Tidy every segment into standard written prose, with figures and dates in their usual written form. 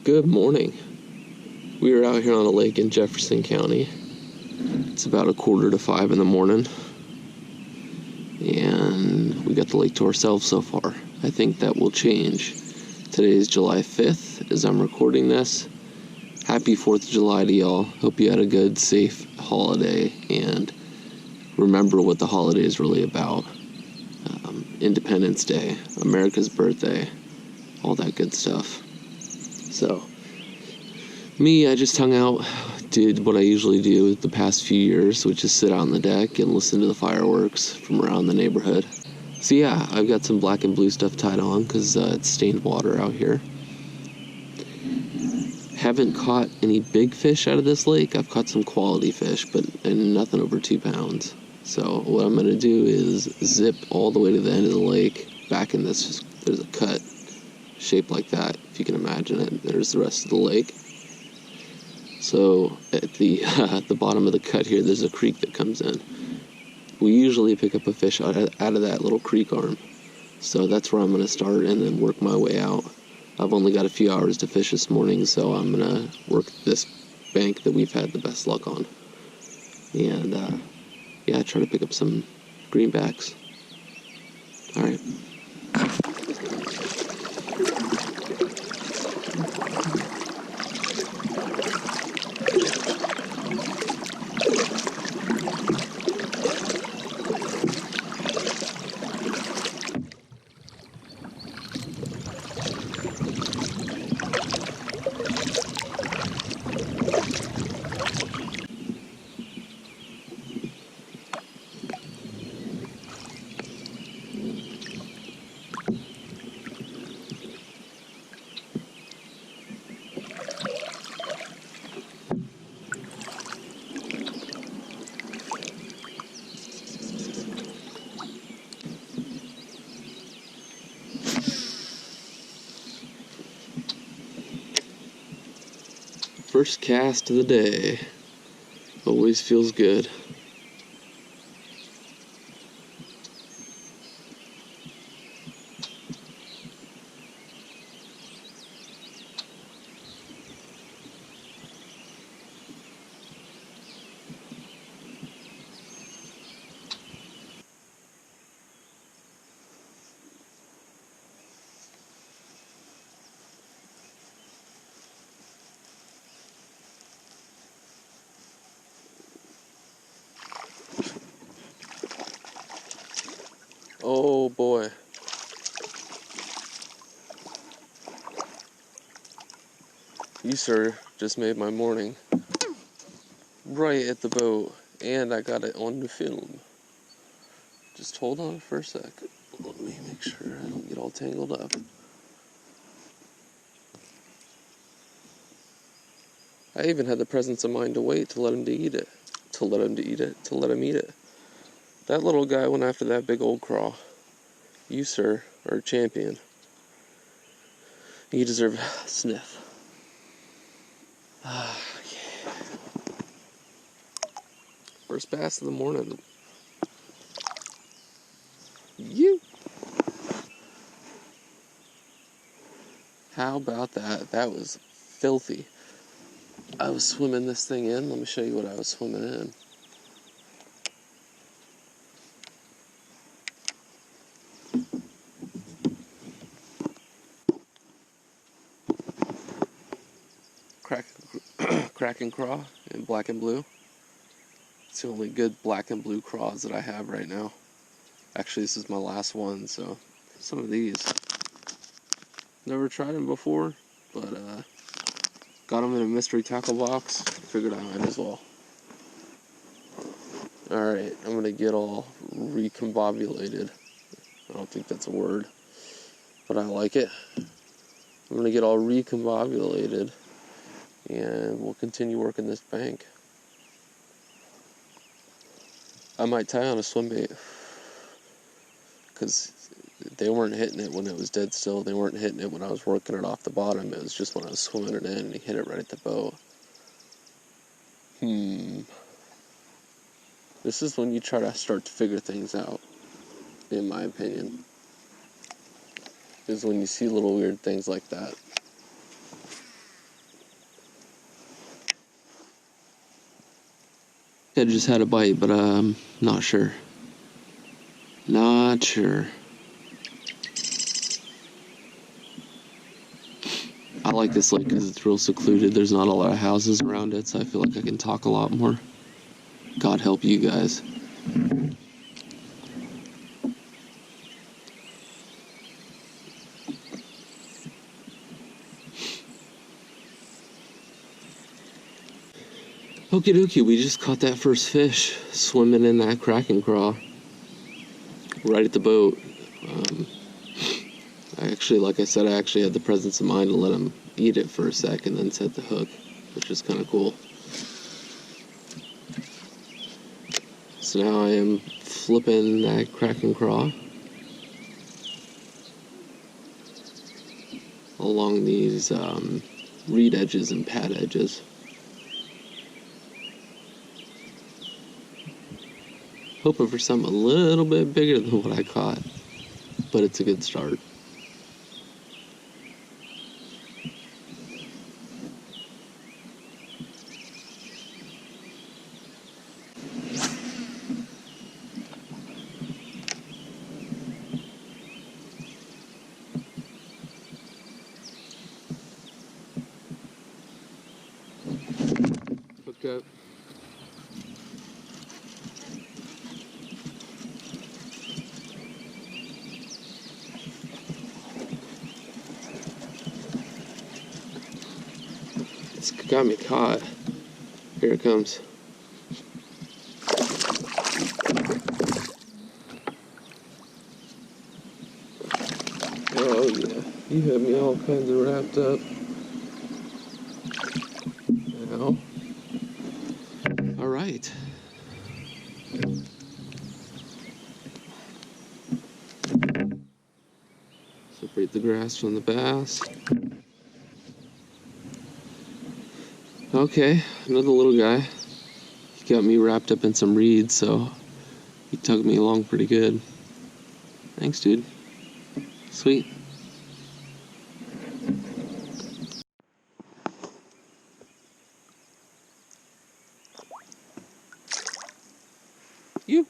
Good morning. We are out here on a lake in Jefferson County. It's about 4:45 in the morning, and we got the lake to ourselves so far. I think that will change. Today is July 5th as I'm recording this. Happy 4th of July to y'all. Hope you had a good, safe holiday, and remember what the holiday is really about. Independence Day, America's birthday, all that good stuff. So, me, I just hung out, did what I usually do the past few years, which is sit out on the deck and listen to the fireworks from around the neighborhood. So yeah, I've got some black and blue stuff tied on because it's stained water out here. Haven't caught any big fish out of this lake. I've caught some quality fish, but nothing over 2 pounds. So what I'm going to do is zip all the way to the end of the lake, back in this, there's a cut shaped like that, if you can imagine it. There's the rest of the lake. So at the bottom of the cut here, there's a creek that comes in. We usually pick up a fish out of that little creek arm. So that's where I'm going to start and then work my way out. I've only got a few hours to fish this morning, so I'm going to work this bank that we've had the best luck on. And yeah, try to pick up some greenbacks. All right. First cast of the day. Always feels good. Oh boy. You, sir, just made my morning. Right at the boat. And I got it on the film. Just hold on for a sec. Let me make sure I don't get all tangled up. I even had the presence of mind to wait to let him eat it. To let him eat it. That little guy went after that big old craw. You, sir, are a champion. You deserve a sniff. Yeah. First bass of the morning. You. How about that? That was filthy. I was swimming this thing in. Let me show you what I was swimming in. Crack and craw in black and blue. It's the only good black and blue craws that I have right now. Actually, this is my last one, so some of these. Never tried them before, but got them in a mystery tackle box. Figured I might as well. Alright, I'm going to get all recombobulated. I don't think that's a word, but I like it. I'm going to get all recombobulated, and we'll continue working this bank. I might tie on a swim bait, because they weren't hitting it when it was dead still. They weren't hitting it when I was working it off the bottom. It was just when I was swimming it in, and he hit it right at the boat. This is when you try to start to figure things out, in my opinion. Is when you see little weird things like that. I just had a bite, but not sure. Not sure. I like this lake because it's real secluded. There's not a lot of houses around it, so I feel like I can talk a lot more. God help you guys. Okie dokie, we just caught that first fish swimming in that Kraken craw right at the boat. Like I said, I actually had the presence of mind to let him eat it for a sec and then set the hook, which is kind of cool. So now I am flipping that Kraken craw along these reed edges and pad edges. Hoping for something a little bit bigger than what I caught, but it's a good start. Hooked up. It's got me caught. Here it comes. Oh yeah, you have me all kinds of wrapped up. Now, all right. Separate the grass from the bass. Okay, another little guy. He got me wrapped up in some reeds, so he tugged me along pretty good. Thanks, dude. Sweet. You.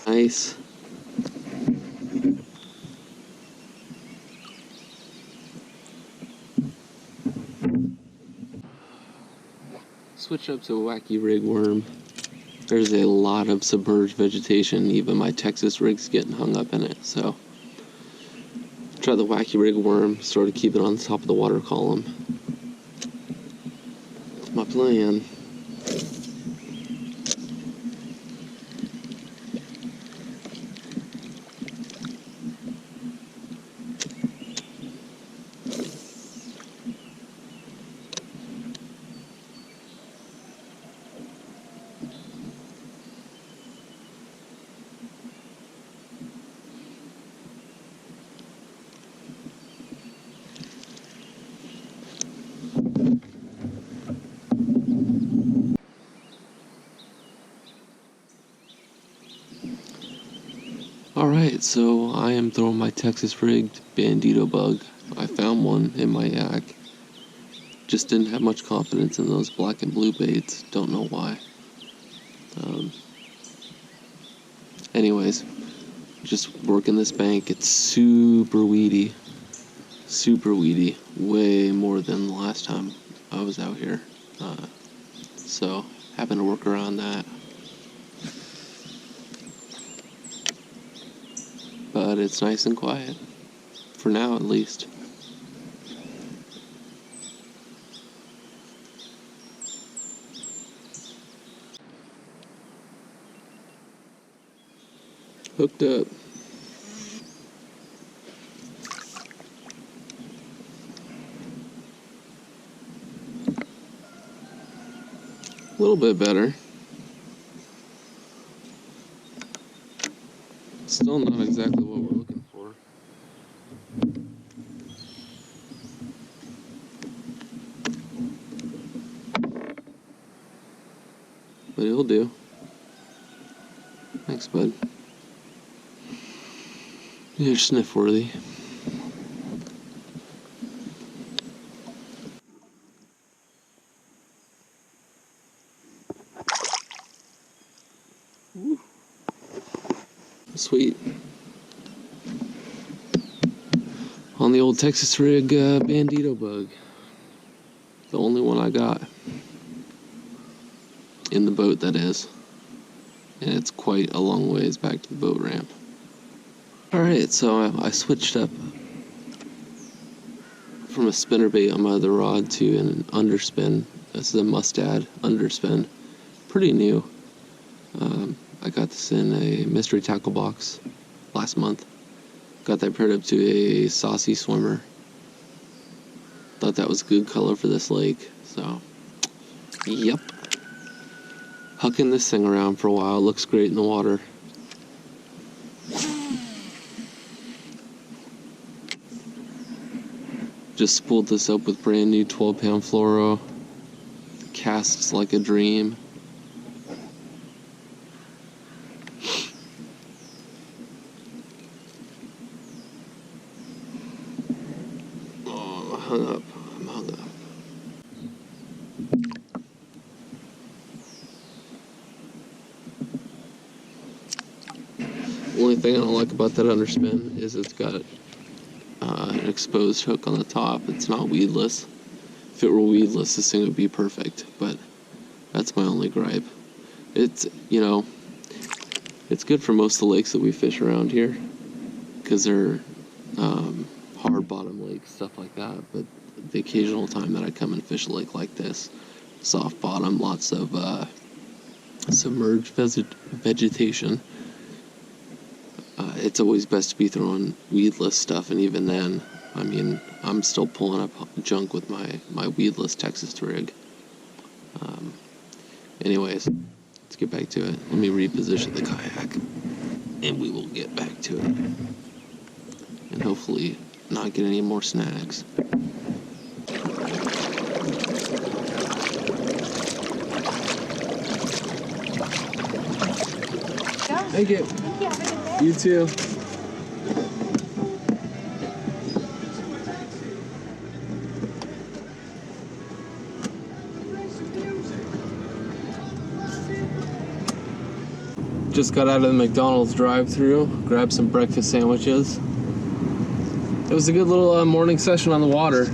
Nice. Switch up to a wacky rig worm. There's a lot of submerged vegetation. Even my Texas rig's getting hung up in it. So try the wacky rig worm. Sort of keep it on the top of the water column. That's my plan. Alright, so I am throwing my Texas rigged bandito bug. I found one in my yak. Just didn't have much confidence in those black and blue baits. Don't know why. Anyways, just working this bank. It's super weedy. Super weedy. Way more than the last time I was out here. So, having to work around that. But it's nice and quiet. For now, at least. Hooked up. A little bit better. Still not exactly what we're looking for. But it'll do. Thanks, bud. You're sniff worthy. Sweet. On the old Texas rig Bandito bug. The only one I got. In the boat, that is. And it's quite a long ways back to the boat ramp. Alright, so I switched up from a spinnerbait on my other rod to an underspin. This is a Mustad underspin. Pretty new. I got this in a mystery tackle box last month. Got that paired up to a Saucy Swimmer. Thought that was a good color for this lake, so yep. Hucking this thing around for a while. It looks great in the water. Just spooled this up with brand new 12-pound fluoro. Casts like a dream. Oh, I'm hung up. The only thing I don't like about that underspin is it's got an exposed hook on the top. It's not weedless. If it were weedless, this thing would be perfect, but that's my only gripe. It's, you know, it's good for most of the lakes that we fish around here because they're hard bottom lakes, stuff like that, but the occasional time that I come and fish a lake like this, soft bottom, lots of submerged vegetation, it's always best to be throwing weedless stuff, and even then, I mean, I'm still pulling up junk with my weedless Texas rig. Anyways, let's get back to it. Let me reposition the kayak, and we will get back to it. And hopefully not get any more snags. Thank you. You too. Just got out of the McDonald's drive-thru, grabbed some breakfast sandwiches. It was a good little morning session on the water.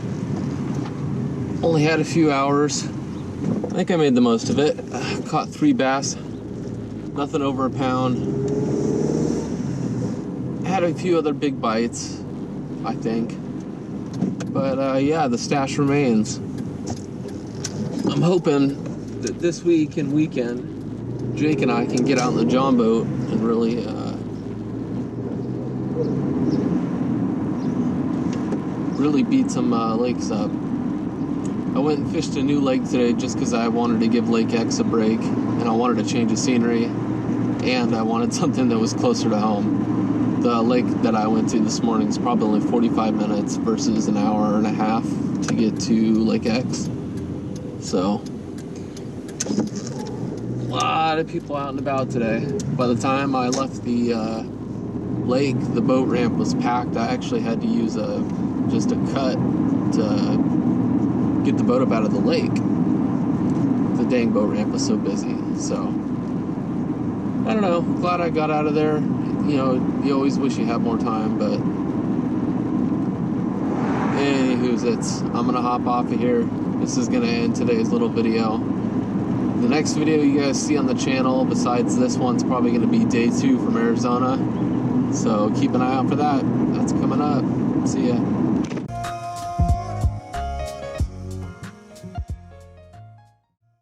Only had a few hours. I think I made the most of it. Caught 3 bass, nothing over a pound. Had a few other big bites, I think. But yeah, the stash remains. I'm hoping that this week and weekend, Jake and I can get out in the John boat and really beat some lakes up. I went and fished a new lake today just because I wanted to give Lake X a break, and I wanted to change the scenery, and I wanted something that was closer to home. The lake that I went to this morning is probably only 45 minutes versus an hour and a half to get to Lake X. So, a lot of people out and about today. By the time I left the lake, the boat ramp was packed. I actually had to use just a cut to get the boat up out of the lake. The dang boat ramp was so busy. So, I don't know. Glad I got out of there. You know, you always wish you had more time, but anywho's I'm gonna hop off of here. This is gonna end today's little video. The next video you guys see on the channel, besides this one's probably gonna be day 2 from Arizona. So keep an eye out for that. That's coming up. See ya.